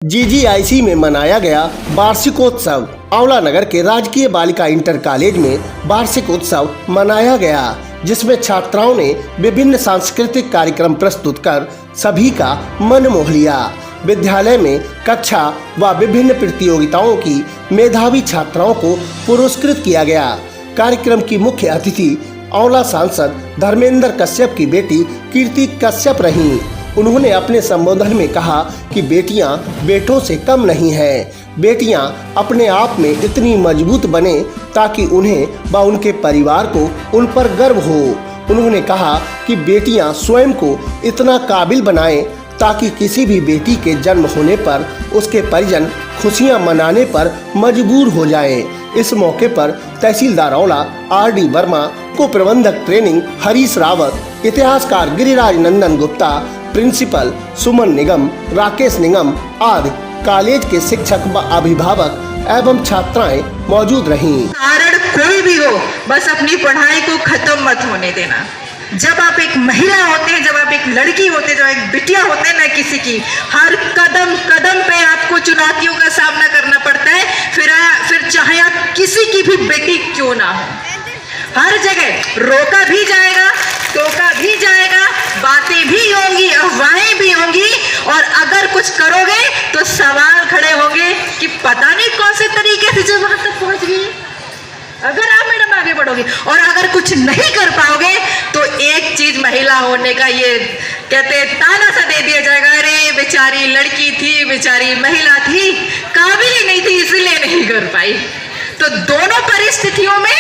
GGIC में मनाया गया वार्षिकोत्सव। आंवला नगर के राजकीय बालिका इंटर कॉलेज में वार्षिकोत्सव मनाया गया, जिसमें छात्राओं ने विभिन्न सांस्कृतिक कार्यक्रम प्रस्तुत कर सभी का मन मोह लिया। विद्यालय में कक्षा व विभिन्न प्रतियोगिताओं की मेधावी छात्राओं को पुरस्कृत किया गया। कार्यक्रम की मुख्य अतिथि आंवला सांसद धर्मेंद्र कश्यप की बेटी कीर्ति कश्यप रहीं। उन्होंने अपने संबोधन में कहा कि बेटियां बेटों से कम नहीं हैं। बेटियां अपने आप में इतनी मजबूत बने ताकि उन्हें व उनके परिवार को उन पर गर्व हो। उन्होंने कहा कि बेटियां स्वयं को इतना काबिल बनाएं ताकि किसी भी बेटी के जन्म होने पर उसके परिजन खुशियां मनाने पर मजबूर हो जाएं। इस मौके पर तहसीलदार आंवला आर.डी. वर्मा, को प्रबंधक ट्रेनिंग हरीश रावत, इतिहासकार गिरिराज नंदन गुप्ता, प्रिंसिपल सुमन निगम, राकेश निगम आदि कॉलेज के शिक्षक व अभिभावक एवं छात्राएं मौजूद रहीं। कारण कोई भी हो, बस अपनी पढ़ाई को खत्म मत होने देना। जब आप एक महिला होते हैं, जब आप एक लड़की होते हैं, जब एक बिटिया होते हैं ना किसी की, हर कदम कदम पे आपको चुनौतियों का सामना करना पड़ता है। फिर चाहे आप किसी की भी बेटी क्यों ना हो, हर जगह रोका भी जाएगा, टोका भी जाएगा, बातें भी होंगी, अफवाहें भी होंगी, और अगर कुछ करोगे तो सवाल खड़े होंगे कि पता नहीं कौन से तरीके से जब वहां तक पहुंच गई। अगर आप मैडम आगे बढ़ोगे और अगर कुछ नहीं कर पाओगे तो एक चीज महिला होने का ये कहते ताना सा दे दिया जाएगा, अरे बेचारी लड़की थी, बेचारी महिला थी, काबिल ही नहीं थी इसलिए नहीं कर पाई। तो दोनों परिस्थितियों में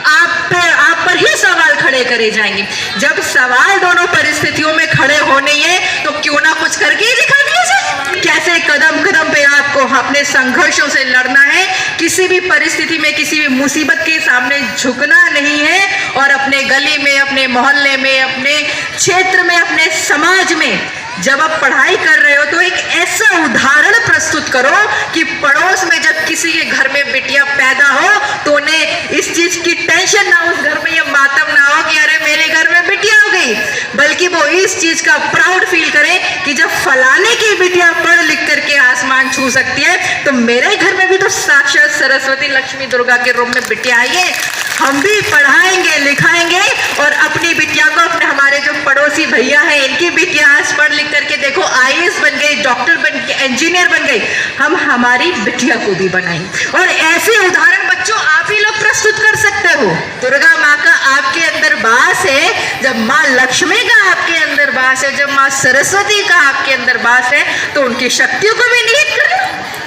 आप पर ही सवाल खड़े करे जाएंगे। जब सवाल दोनों परिस्थितियों में खड़े होने हैं तो क्यों ना कुछ करके ही दिखा दिया जाए। कैसे कदम कदम पे आपको अपने संघर्षों से लड़ना है, किसी भी परिस्थिति में किसी भी मुसीबत के सामने झुकना नहीं है, और अपने गली में, अपने मोहल्ले में, अपने क्षेत्र में, अपने समाज में जब आप पढ़ाई कर रहे हो तो एक ऐसा उदाहरण प्रस्तुत करो कि पड़ोस में जब किसी के घर में बेटियां पैदा हो तो उन्हें इस चीज की टेंशन ना हो, उस घर में ये मातम ना हो कि अरे मेरे घर में बेटियां हो गई, बल्कि वो इस चीज का प्राउड फील करें कि जब फलाने की बेटियां पढ़ लिख करके आसमान छू सकती है तो मेरे घर में भी तो साक्षात सरस्वती लक्ष्मी दुर्गा के रूप में बेटियां आई है। हम भी पढ़ाएंगे लिखाएंगे और अपनी बिटिया को, अपने हमारे जो पड़ोसी भैया हैं इनकी बिटियां आज पढ़ लिख करके देखो आईएएस बन गई, डॉक्टर बन गई, इंजीनियर बन गई, हम हमारी बिटिया को भी बनाएंगे। और ऐसे उदाहरण बच्चों आप ही लोग प्रस्तुत कर सकते हो। दुर्गा माँ का आपके अंदर वास है, जब माँ लक्ष्मी का आपके अंदर वास है, जब माँ सरस्वती का आपके अंदर वास है तो उनकी शक्तियों को भी निहित कर लो।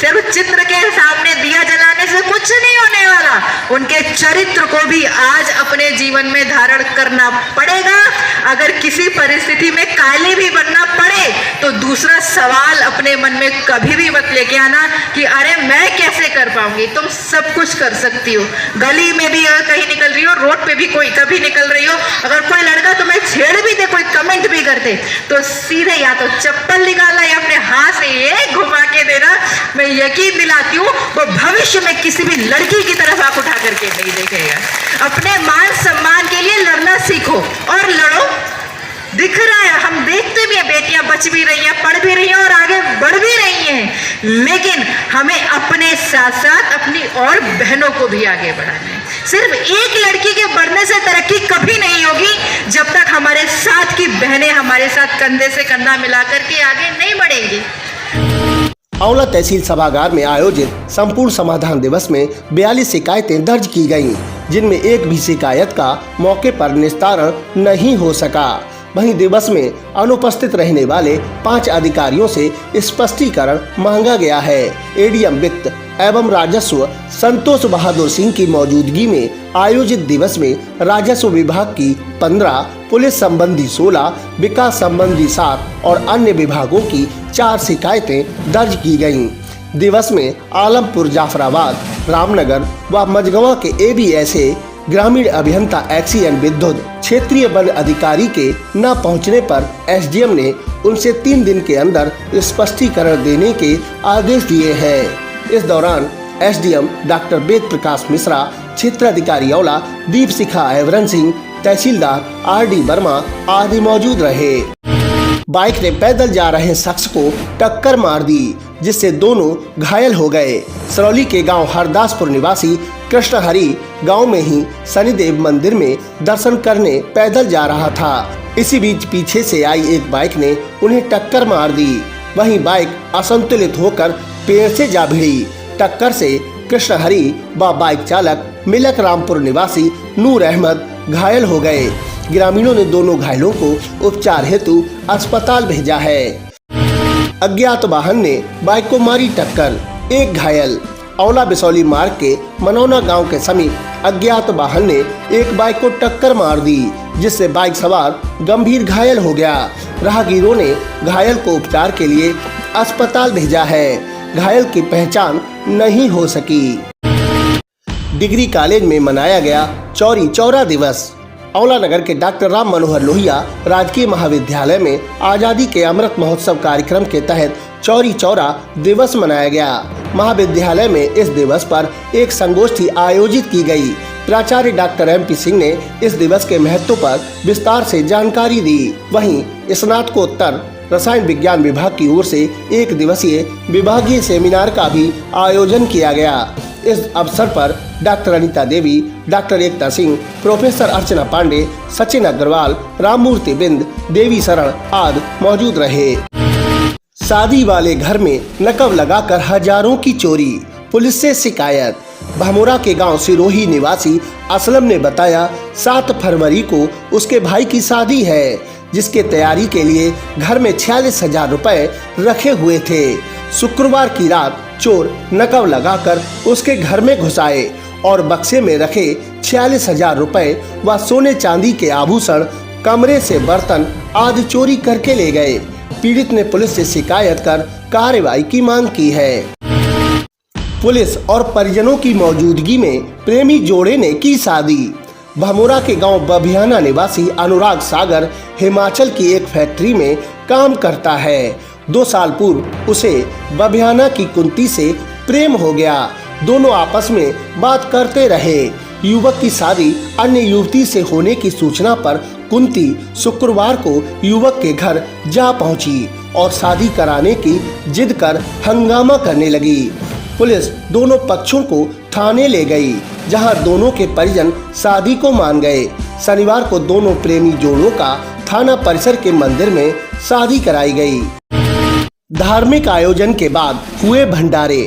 सिर्फ चित्र के सामने दिया जलाने से कुछ नहीं होने वाला, उनके चरित्र को भी आज अपने जीवन में धारण करना पड़ेगा। अगर किसी परिस्थिति में काली भी बनना पड़े तो दूसरा सवाल अपने मन में कभी भी मत लेके आना कि अरे मैं कैसे कर पाऊंगी। तुम सब कुछ कर सकती हो। गली में भी अगर कहीं निकल रही हो, रोड पे भी कोई कभी निकल रही हो, अगर कोई लड़का तुम्हें छेड़ भी दे, कोई कमेंट भी करते, तो सीधे या तो चप्पल निकालना या अपने हाथ से ये घुमा के देना। मैं यकीन दिलाती हूँ वो भविष्य में किसी भी लड़की की तरफ आंख उठा करके नहीं देखेगा। अपने मान सम्मान के लिए लड़ना सीखो और लड़ो। दिख रहा है, हम देखते भी हैं बेटियां बच भी रही हैं, पढ़ भी रही हैं और आगे बढ़ भी रही हैं, लेकिन हमें अपने साथ साथ अपनी और बहनों को भी आगे बढ़ाना है। सिर्फ एक लड़की के बढ़ने से तरक्की कभी नहीं होगी जब तक हमारे साथ की बहनें हमारे साथ कंधे से कंधा मिलाकर के आगे नहीं बढ़ेंगी। आंवला तहसील सभागार में आयोजित संपूर्ण समाधान दिवस में 42 शिकायतें दर्ज की गयीं, जिनमें एक भी शिकायत का मौके पर निस्तारण नहीं हो सका। वहीं दिवस में अनुपस्थित रहने वाले 5 अधिकारियों से स्पष्टीकरण मांगा गया है। एडीएम वित्त एवं राजस्व संतोष बहादुर सिंह की मौजूदगी में आयोजित दिवस में राजस्व विभाग की 15, पुलिस संबंधी 16, विकास संबंधी 7 और अन्य विभागों की 4 शिकायतें दर्ज की गयीं। दिवस में आलमपुर, जाफराबाद, रामनगर व मझगवां के ABSA ग्रामीण अभियंता एक्सीएन विद्युत क्षेत्रीय वन अधिकारी के न पहुंचने पर एसडीएम ने उनसे 3 दिन के अंदर स्पष्टीकरण देने के आदेश दिए हैं। इस दौरान एसडीएम डॉक्टर वेद प्रकाश मिश्रा, क्षेत्राधिकारी आंवला दीप शिखा एवरन सिंह, तहसीलदार आर.डी. वर्मा आदि मौजूद रहे। बाइक ने पैदल जा रहे शख्स को टक्कर मार दी, जिससे दोनों घायल हो गए। सरौली के गांव हरदासपुर निवासी कृष्णहरि गांव में ही शनिदेव मंदिर में दर्शन करने पैदल जा रहा था। इसी बीच पीछे से आई एक बाइक ने उन्हें टक्कर मार दी। वहीं बाइक असंतुलित होकर पेड़ से जा भिड़ी। टक्कर से कृष्णहरि व बाइक चालक मिलक रामपुर निवासी नूर अहमद घायल हो गए। ग्रामीणों ने दोनों घायलों को उपचार हेतु अस्पताल भेजा है। अज्ञात वाहन ने बाइक को मारी टक्कर, एक घायल। औला बिसौली मार्ग के मनौना गांव के समीप अज्ञात वाहन ने एक बाइक को टक्कर मार दी, जिससे बाइक सवार गंभीर घायल हो गया। राहगीरों ने घायल को उपचार के लिए अस्पताल भेजा है। घायल की पहचान नहीं हो सकी। डिग्री कॉलेज में मनाया गया चौरी चौरा दिवस। औला नगर के डॉक्टर राम मनोहर लोहिया राजकीय महाविद्यालय में आज़ादी के अमृत महोत्सव कार्यक्रम के तहत चौरी चौरा दिवस मनाया गया। महाविद्यालय में इस दिवस पर एक संगोष्ठी आयोजित की गई। प्राचार्य डॉक्टर MP सिंह ने इस दिवस के महत्व पर विस्तार से जानकारी दी। वहीं स्नातकोत्तर रसायन विज्ञान विभाग की ओर से एक दिवसीय विभागीय सेमिनार का भी आयोजन किया गया। इस अवसर पर डॉक्टर अनीता देवी, डॉक्टर एकता सिंह, प्रोफेसर अर्चना पांडे, सचिन अग्रवाल, राममूर्ति बिंद, देवी शरण आदि मौजूद रहे। शादी वाले घर में नकब लगाकर हजारों की चोरी, पुलिस से शिकायत। भमोरा के गांव सिरोही निवासी असलम ने बताया 7 फरवरी को उसके भाई की शादी है, जिसके तैयारी के लिए घर में 46,000 रुपए रखे हुए थे। शुक्रवार की रात चोर नकब लगाकर उसके घर में घुस आए और बक्से में रखे 46,000 रुपए व सोने चांदी के आभूषण, कमरे से बर्तन आदि चोरी करके ले गए। पीड़ित ने पुलिस से शिकायत कर कार्रवाई की मांग की है। पुलिस और परिजनों की मौजूदगी में प्रेमी जोड़े ने की शादी। भमोरा के गांव बभियाना निवासी अनुराग सागर हिमाचल की एक फैक्ट्री में काम करता है। 2 साल पूर्व उसे बभियाना की कुंती से प्रेम हो गया। दोनों आपस में बात करते रहे। युवक की शादी अन्य युवती से होने की सूचना पर कुंती शुक्रवार को युवक के घर जा पहुंची और शादी कराने की जिद कर हंगामा करने लगी। पुलिस दोनों पक्षों को थाने ले गई, जहां दोनों के परिजन शादी को मान गए। शनिवार को दोनों प्रेमी जोड़ों का थाना परिसर के मंदिर में शादी कराई गई। धार्मिक आयोजन के बाद हुए भंडारे।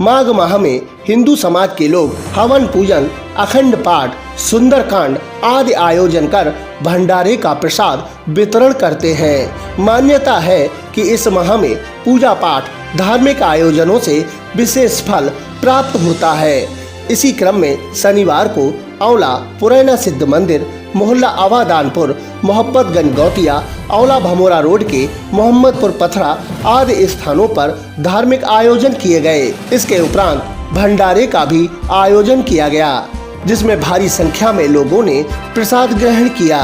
माघ माह में हिंदू समाज के लोग हवन पूजन, अखंड पाठ, सुंदरकांड आदि आयोजन कर भंडारे का प्रसाद वितरण करते हैं। मान्यता है कि इस माह में पूजा पाठ, धार्मिक आयोजनों से विशेष फल प्राप्त होता है। इसी क्रम में शनिवार को औला पुरैना सिद्ध मंदिर, मोहल्ला आवादानपुर, मोहब्बतगंज गौटिया, औला भमोरा रोड के मोहम्मदपुर पथरा आदि स्थानों पर धार्मिक आयोजन किए गए। इसके उपरांत भंडारे का भी आयोजन किया गया, जिसमें भारी संख्या में लोगों ने प्रसाद ग्रहण किया।